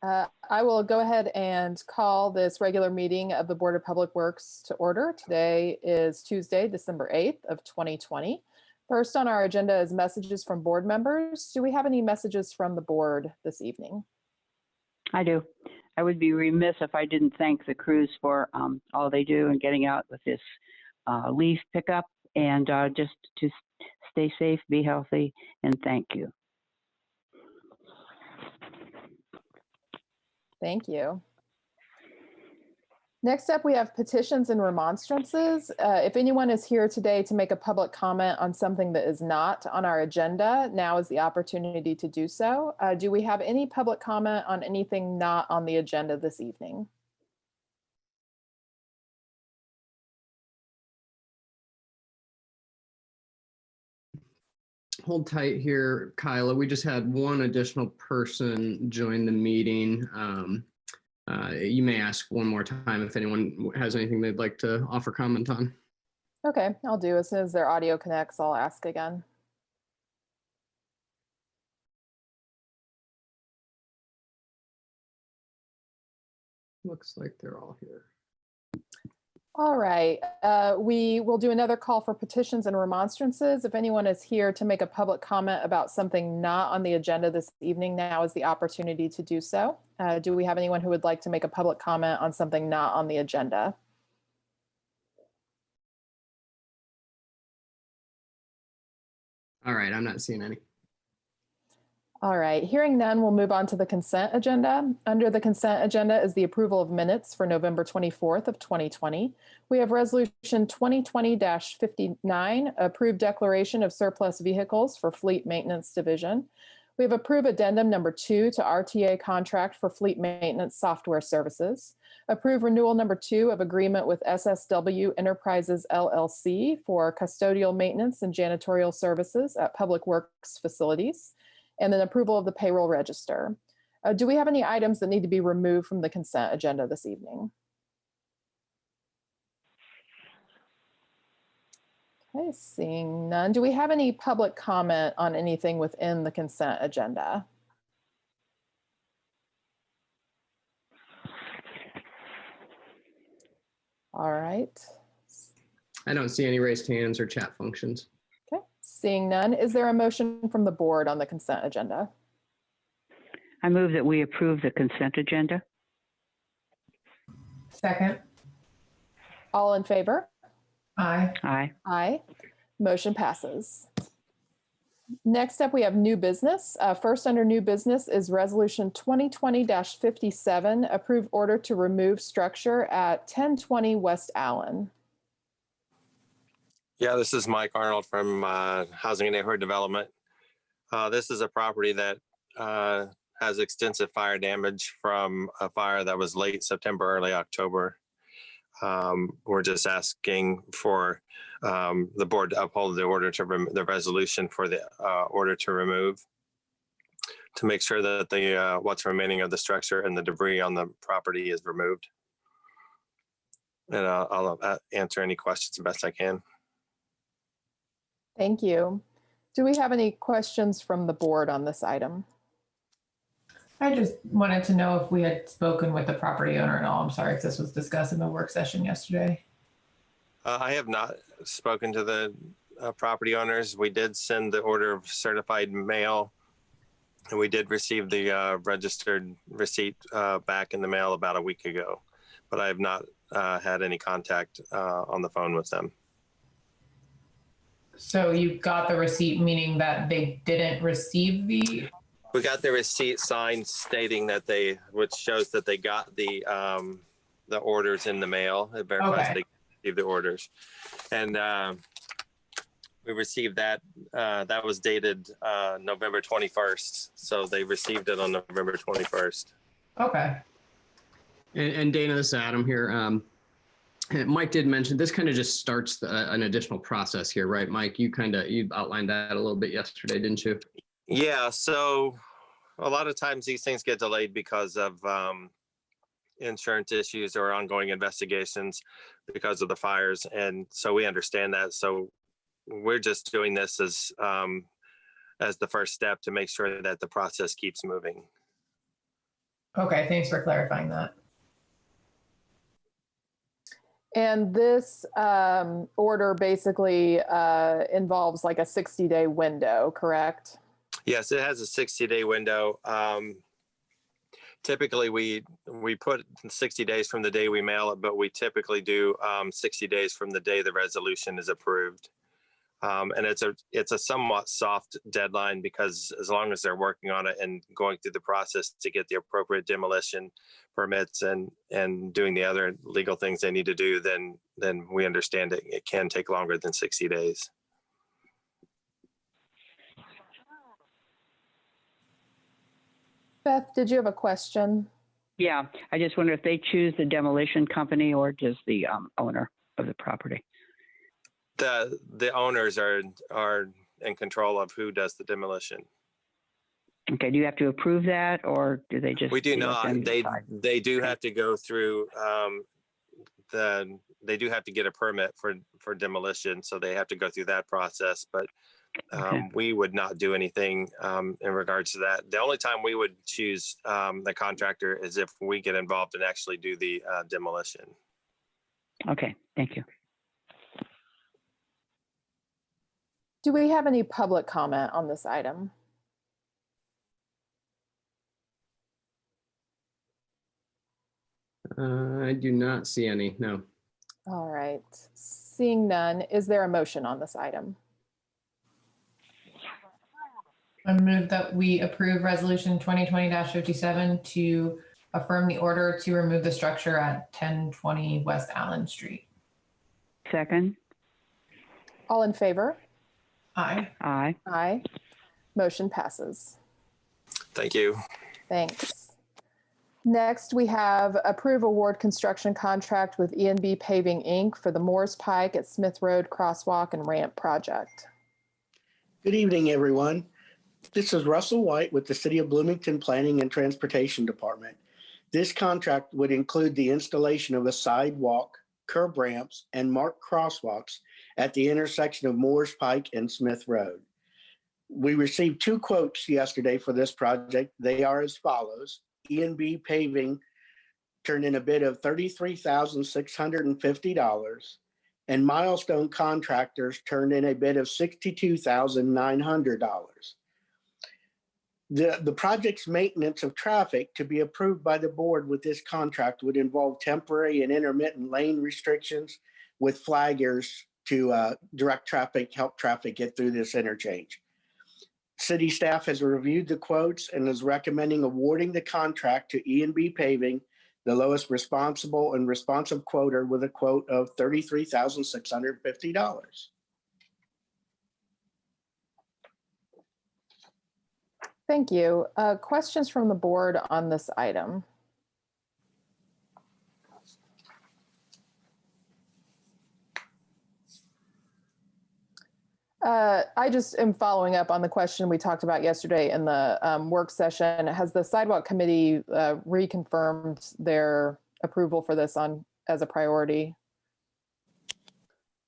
I will go ahead and call this regular meeting of the Board of Public Works to order. Today is Tuesday, December 8th of 2020. First on our agenda is messages from board members. Do we have any messages from the board this evening? I do. I would be remiss if I didn't thank the crews for all they do in getting out with this leaf pickup, and just to stay safe, be healthy, and thank you. Thank you. Next up, we have petitions and remonstrances. If anyone is here today to make a public comment on something that is not on our agenda, now is the opportunity to do so. Do we have any public comment on anything not on the agenda this evening? Hold tight here, Kyla. We just had one additional person join the meeting. You may ask one more time if anyone has anything they'd like to offer comment on. Okay, I'll do. As soon as their audio connects, I'll ask again. Looks like they're all here. All right, we will do another call for petitions and remonstrances. If anyone is here to make a public comment about something not on the agenda this evening, now is the opportunity to do so. Do we have anyone who would like to make a public comment on something not on the agenda? All right, I'm not seeing any. All right, hearing none, we'll move on to the consent agenda. Under the consent agenda is the approval of minutes for November 24th of 2020. We have resolution 2020-59, approved declaration of surplus vehicles for Fleet Maintenance Division. We have approved addendum number 2 to RTA contract for fleet maintenance software services. Approved renewal number 2 of agreement with SSW Enterprises LLC for custodial maintenance and janitorial services at public works facilities. And then approval of the payroll register. Do we have any items that need to be removed from the consent agenda this evening? Okay, seeing none. Do we have any public comment on anything within the consent agenda? All right. I don't see any raised hands or chat functions. Okay, seeing none. Is there a motion from the board on the consent agenda? I move that we approve the consent agenda. Second. All in favor? Aye. Aye. Aye. Motion passes. Next up, we have new business. First under new business is resolution 2020-57, approved order to remove structure at 1020 West Allen. Yeah, this is Mike Arnold from Housing and Neighborhood Development. This is a property that has extensive fire damage from a fire that was late September, early October. We're just asking for the board to uphold the order to the resolution for the order to remove, to make sure that the what's remaining of the structure and the debris on the property is removed. And I'll answer any questions the best I can. Thank you. Do we have any questions from the board on this item? I just wanted to know if we had spoken with the property owner at all. I'm sorry if this was discussed in the work session yesterday. I have not spoken to the property owners. We did send the order of certified mail, and we did receive the registered receipt back in the mail about a week ago, but I have not had any contact on the phone with them. So you got the receipt, meaning that they didn't receive the... We got the receipt signed stating that which shows that they got the orders in the mail. It verifies they received the orders. And we received that, that was dated November 21st. So they received it on November 21st. Okay. And Dana, this is Adam here. Mike did mention this kind of just starts an additional process here, right? Mike, you outlined that a little bit yesterday, didn't you? Yeah, so a lot of times these things get delayed because of insurance issues or ongoing investigations because of the fires. And so we understand that. So we're just doing this as the first step to make sure that the process keeps moving. Okay, thanks for clarifying that. And this order basically involves like a 60-day window, correct? Yes, it has a 60-day window. Typically, we put 60 days from the day we mail it, but we typically do 60 days from the day the resolution is approved. And it's a somewhat soft deadline because as long as they're working on it and going through the process to get the appropriate demolition permits and doing the other legal things they need to do, then we understand it can take longer than 60 days. Beth, did you have a question? Yeah, I just wonder if they choose the demolition company or just the owner of the property. The owners are in control of who does the demolition. Okay, do you have to approve that, or do they just? We do let not. them They decide? do Okay. have to go through they do have to get a permit for demolition, so they have to go through that process. But Okay. we would not do anything in regards to that. The only time we would choose the contractor is if we get involved and actually do the demolition. Okay, thank you. Do we have any public comment on this item? I do not see any, no. All right, seeing none, is there a motion on this item? I move that we approve resolution 2020-57 to affirm the order to remove the structure at 1020 West Allen Street. Second. All in favor? Aye. Aye. Aye. Motion passes. Thank you. Thanks. Next, we have approve award construction contract with E&B Paving, Inc. for the Moores Pike at Smith Road Crosswalk and Ramp project. Good evening, everyone. This is Russell White with the City of Bloomington Planning and Transportation Department. This contract would include the installation of a sidewalk, curb ramps, and marked crosswalks at the intersection of Moores Pike and Smith Road. We received 2 quotes yesterday for this project. They are as follows. E&B Paving turned in a bid of $33,650, and Milestone Contractors turned in a bid of $62,900. The project's maintenance of traffic to be approved by the board with this contract would involve temporary and intermittent lane restrictions with flaggers to direct traffic, help traffic get through this interchange. City staff has reviewed the quotes and is recommending awarding the contract to E&B Paving, the lowest responsible and responsive quoter, with a quote of $33,650. Thank you. Questions from the board on this item? I just am following up on the question we talked about yesterday in the work session. Has the sidewalk committee reconfirmed their approval for this as a priority?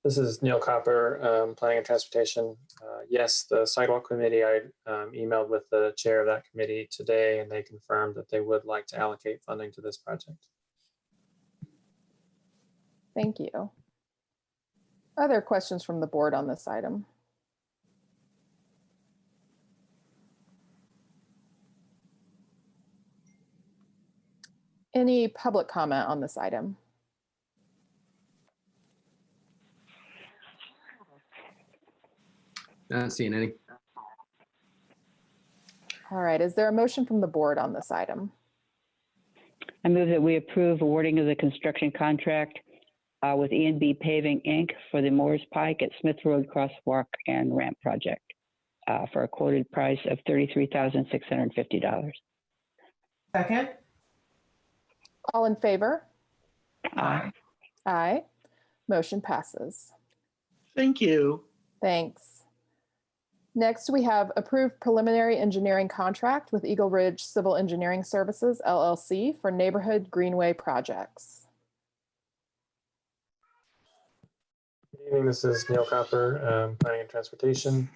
This is Neil Copper, Planning and Transportation. Yes, the sidewalk committee, I emailed with the chair of that committee today, and they confirmed that they would like to allocate funding to this project. Thank you. Other questions from the board on this item? Any public comment on this item? Not seeing any. All right, is there a motion from the board on this item? I move that we approve awarding of the construction contract with E&B Paving, Inc. for the Moores Pike at Smith Road Crosswalk and Ramp project for a quoted price of $33,650. Second? All in favor? Aye. Aye. Motion passes. Thank you. Thanks. Next, we have approved preliminary engineering contract with Eagle Ridge Civil Engineering Services, LLC for neighborhood greenway projects. Good evening, this is Neil Copper, Planning and Transportation.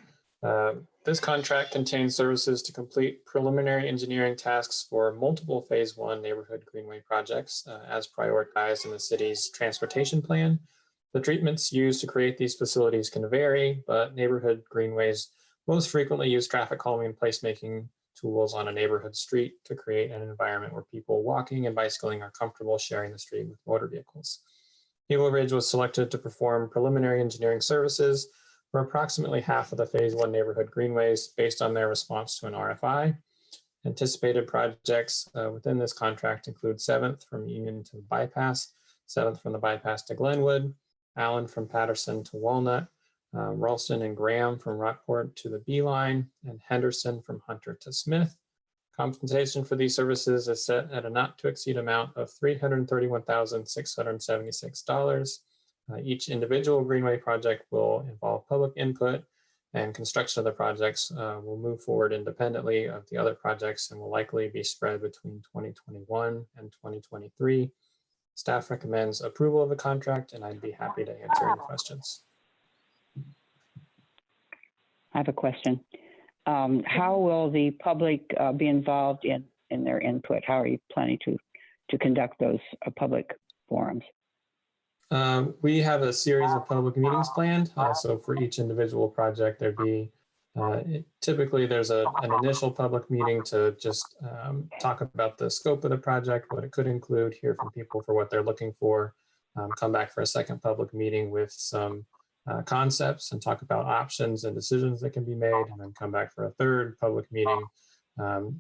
This contract contains services to complete preliminary engineering tasks for multiple Phase 1 neighborhood greenway projects as prioritized in the city's transportation plan. The treatments used to create these facilities can vary, but neighborhood greenways most frequently use traffic calming and placemaking tools on a neighborhood street to create an environment where people walking and bicycling are comfortable sharing the street with motor vehicles. Eagle Ridge was selected to perform preliminary engineering services for approximately half of the Phase 1 neighborhood greenways based on their response to an RFI. Anticipated projects within this contract include 7th from Union to the Bypass, 7th from the Bypass to Glenwood, Allen from Patterson to Walnut, Ralston and Graham from Rockport to the Beeline, and Henderson from Hunter to Smith. Compensation for these services is set at a not to exceed amount of $331,676. Each individual greenway project will involve public input, and construction of the projects will move forward independently of the other projects and will likely be spread between 2021 and 2023. Staff recommends approval of the contract, and I'd be happy to answer any questions. I have a question. How will the public be involved in their input? How are you planning to conduct those public forums? We have a series of public meetings planned. So for each individual project, there'd be typically there's an initial public meeting to just talk about the scope of the project, what it could include, hear from people for what they're looking for, come back for a second public meeting with some concepts and talk about options and decisions that can be made, and then come back for a third public meeting,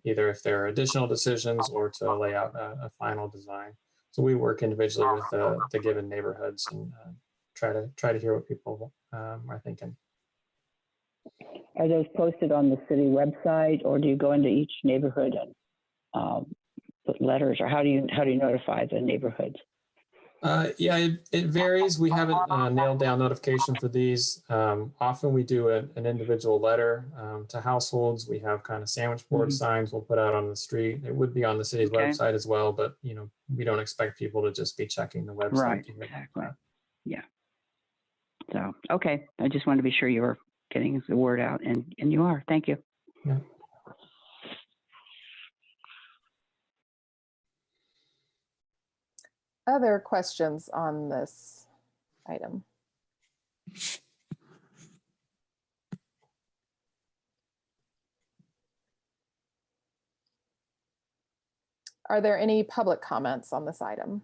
either if there are additional decisions or to lay out a final design. So we work individually with the given neighborhoods and try to hear what people are thinking. Are those posted on the city website, or do you go into each neighborhood and put letters, or how do you notify the neighborhoods? Yeah, it varies. We haven't nailed down notification for these. Often we do an individual letter to households. We have kind of sandwich board signs we'll put out on the street. It would be on the city's website as well, but we don't expect people to just be checking the website. Right, exactly. Yeah. So, okay. I just wanted to be sure you were getting the word out, and you are. Thank you. Yeah. Other questions on this item? Are there any public comments on this item?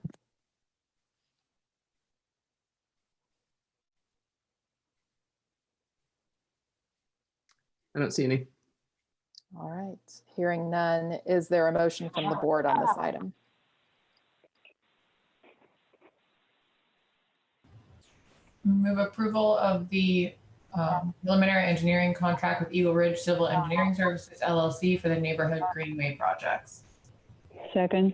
I don't see any. All right, hearing none, is there a motion from the board on this item? Move approval of the preliminary engineering contract with Eagle Ridge Civil Engineering Services, LLC for the neighborhood greenway projects. Second.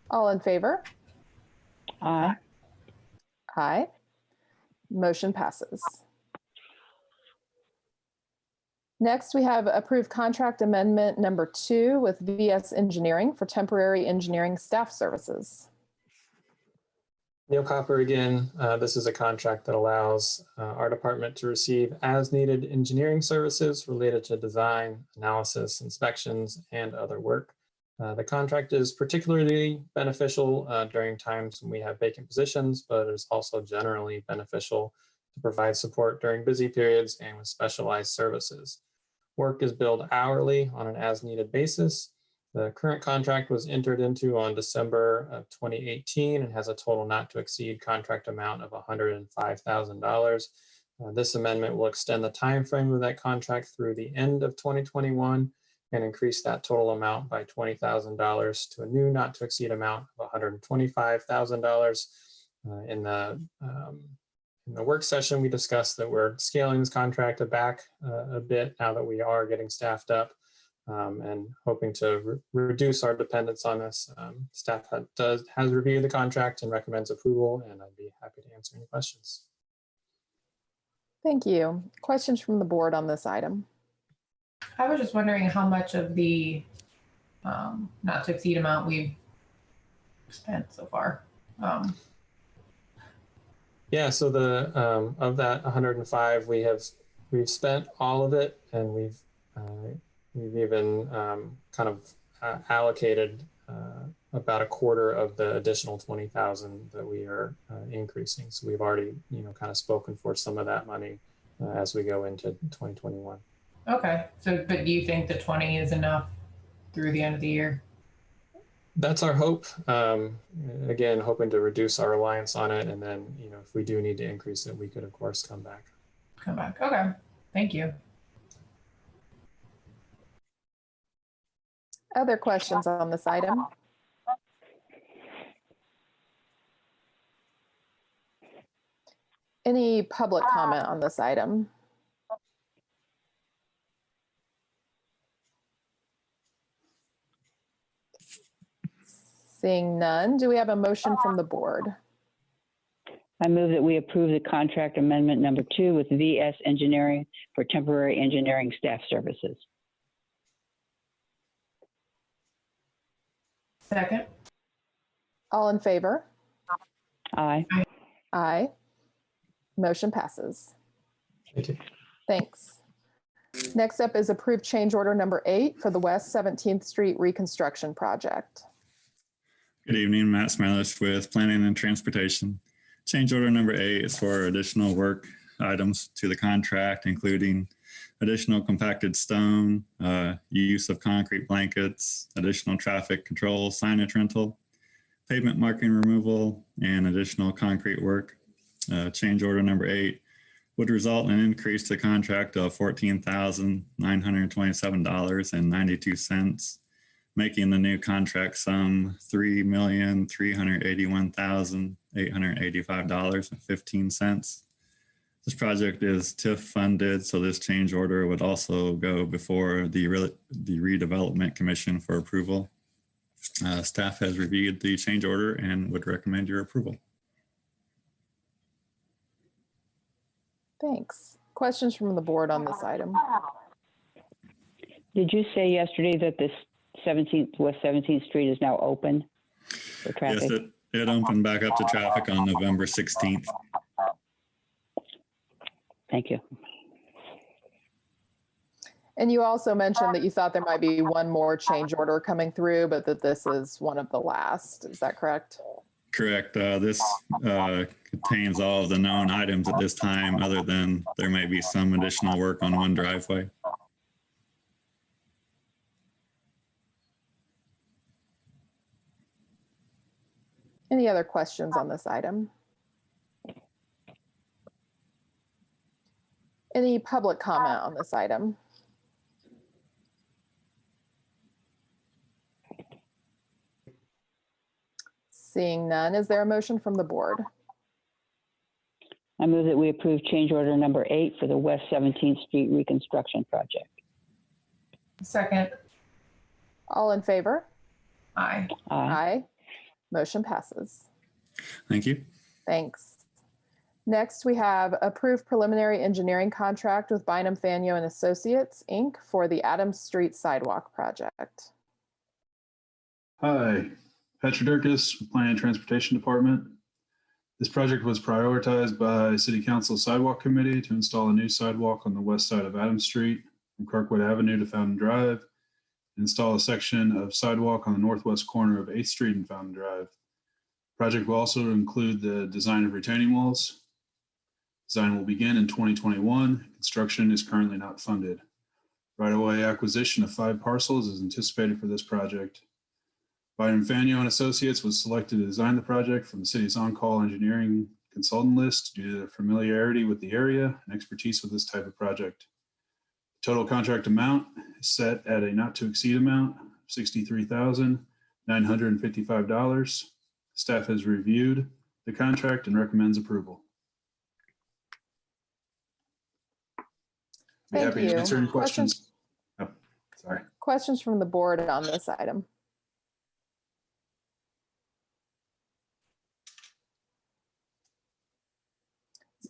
All in favor? Aye. Aye. Motion passes. Next, we have approved contract amendment number 2 with VS Engineering for temporary engineering staff services. Neil Copper again. This is a contract that allows our department to receive as needed engineering services related to design, analysis, inspections, and other work. The contract is particularly beneficial during times when we have vacant positions, but is also generally beneficial to provide support during busy periods and with specialized services. Work is billed hourly on an as needed basis. The current contract was entered into on December of 2018 and has a total not to exceed contract amount of $105,000. This amendment will extend the time frame of that contract through the end of 2021 and increase that total amount by $20,000 to a new not to exceed amount of $125,000. In the work session, we discussed that we're scaling this contract back a bit now that we are getting staffed up. And hoping to reduce our dependence on this. Staff has reviewed the contract and recommends approval, and I'd be happy to answer any questions. Thank you. Questions from the board on this item? I was just wondering how much of the not to exceed amount we've spent so far. Yeah, so the of that 105, we've spent all of it, and we've even kind of allocated about a quarter of the additional 20,000 that we are increasing. So we've already, kind of spoken for some of that money as we go into 2021. Okay, so, but do you think the 20 is enough through the end of the year? That's our hope. Again, hoping to reduce our reliance on it. And then, if we do need to increase it, we could, of course, come back. Come back. Okay, thank you. Other questions on this item? Any public comment on this item? Seeing none, do we have a motion from the board? I move that we approve the contract amendment number 2 with VS Engineering for temporary engineering staff services. Second. All in favor? Aye. Aye. Motion passes. Thank you. Thanks. Next up is approved change order number 8 for the West 17th Street reconstruction project. Good evening, Matt Smilis with Planning and Transportation. Change order number 8 is for additional work items to the contract, including additional compacted stone, use of concrete blankets, additional traffic control, signage rental, pavement marking removal, and additional concrete work. Change order number 8 would result in an increase to the contract of $14,927.92, making the new contract sum $3,381,885.15. This project is TIF funded, so this change order would also go before the Redevelopment Commission for approval. Staff has reviewed the change order and would recommend your approval. Thanks. Questions from the board on this item? Did you say yesterday that this West 17th Street is now open for traffic? Yes, it opened back up to traffic on November 16th. Thank you. And you also mentioned that you thought there might be one more change order coming through, but that this is one of the last. Is that correct? Correct. This contains all of the known items at this time, other than there may be some additional work on one driveway. Any other questions on this item? Any public comment on this item? Seeing none, is there a motion from the board? I move that we approve change order number 8 for the West 17th Street reconstruction project. Second. All in favor? Aye. Aye. Aye. Motion passes. Thank you. Thanks. Next, we have approved preliminary engineering contract with Bynum Fanyo and Associates, Inc. for the Adams Street Sidewalk Project. Hi, Petra Durkis, Planning and Transportation Department. This project was prioritized by City Council Sidewalk Committee to install a new sidewalk on the west side of Adams Street from Kirkwood Avenue to Fountain Drive, and install a section of sidewalk on the northwest corner of 8th Street and Fountain Drive. Project will also include the design of retaining walls. Design will begin in 2021. Construction is currently not funded. Right-of-way acquisition of 5 parcels is anticipated for this project. Bynum Fanyo and Associates was selected to design the project from the city's on-call engineering consultant list due to their familiarity with the area and expertise with this type of project. Total contract amount is set at a not to exceed amount of $63,955. Staff has reviewed the contract and recommends approval. Be happy to answer any questions. Oh, sorry. Questions from the board on this item?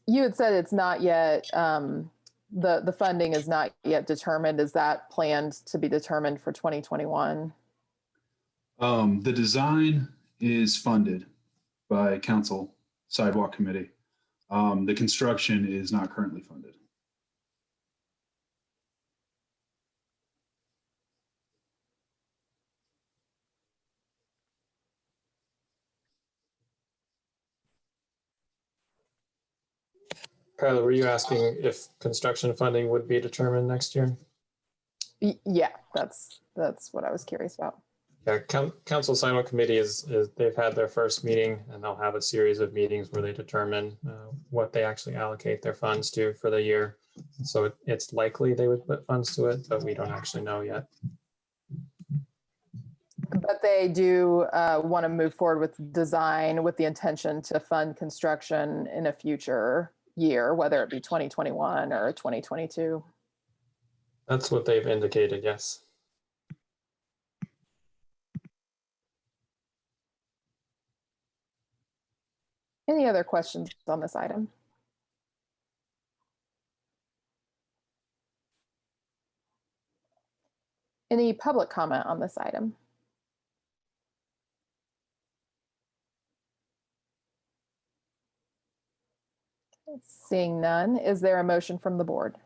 You had said it's not yet, the funding is not yet determined. Is that planned to be determined for 2021? The design is funded by Council Sidewalk Committee. The construction is not currently funded. Carla, were you asking if construction funding would be determined next year? Yeah, that's what I was curious about. Yeah, Council Sidewalk Committee is they've had their first meeting, and they'll have a series of meetings where they determine what they actually allocate their funds to for the year. So it's likely they would put funds to it, but we don't actually know yet. But they do want to move forward with design with the intention to fund construction in a future year, whether it be 2021 or 2022. That's what they've indicated, yes. Any other questions on this item? Any public comment on this item? Seeing none, is there a motion from the board?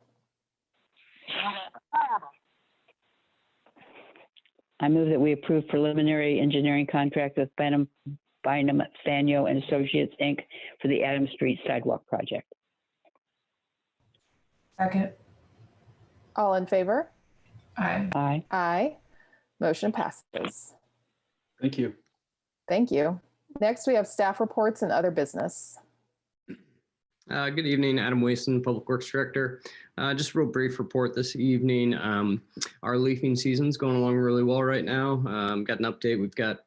I move that we approve preliminary engineering contract with Bynum Fanyo and Associates, Inc. for the Adams Street Sidewalk Project. Second. All in favor? Aye. Aye. Aye. Motion passes. Thank you. Thank you. Next, we have staff reports and other business. Good evening, Adam Wason, Public Works Director. Just a real brief report this evening. Our leafing season's going along really well right now. Got an update. We've got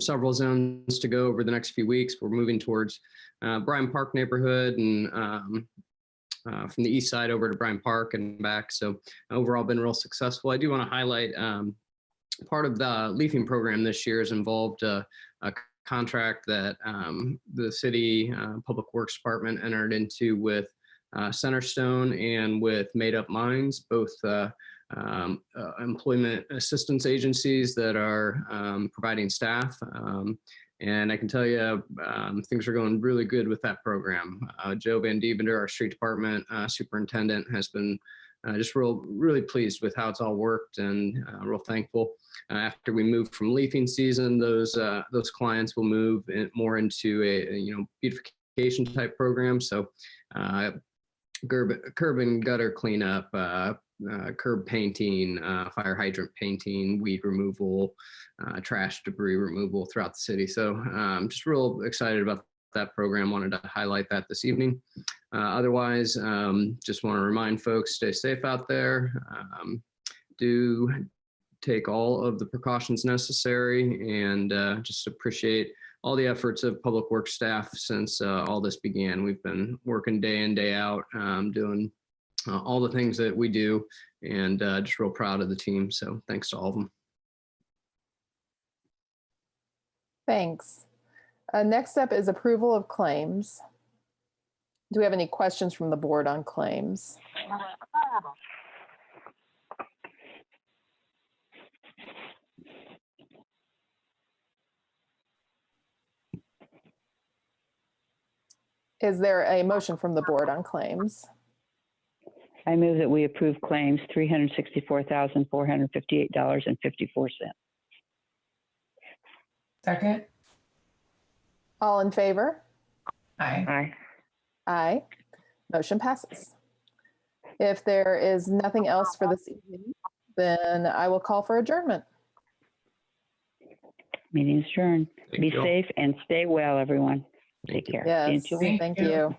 several zones to go over the next few weeks. We're moving towards Bryan Park neighborhood and from the east side over to Bryan Park and back. So overall been real successful. I do want to highlight part of the leafing program this year has involved a contract that the city Public Works Department entered into with Centerstone and with Made Up Minds, both employment assistance agencies that are providing staff. And I can tell you things are going really good with that program. Joe Van Dievender, our street department superintendent, has been just really pleased with how it's all worked and real thankful. After we move from leafing season, those clients will move more into a beautification type program. So curb and gutter cleanup, curb painting, fire hydrant painting, weed removal, trash debris removal throughout the city. So just real excited about that program. Wanted to highlight that this evening. Otherwise, just want to remind folks, stay safe out there. Do take all of the precautions necessary, and just appreciate all the efforts of Public Works staff since all this began. We've been working day in, day out, doing all the things that we do, and just real proud of the team. So thanks to all of them. Thanks. Next up is approval of claims. Do we have any questions from the board on claims? Is there a motion from the board on claims? I move that we approve claims $364,458.54. Second. All in favor? Aye. Aye. Aye. Motion passes. If there is nothing else for this evening, then I will call for adjournment. Meeting's adjourned. Thank Be you all. safe and stay well, everyone. Thank Take you. care. See you in Yes, 2 weeks. thank you.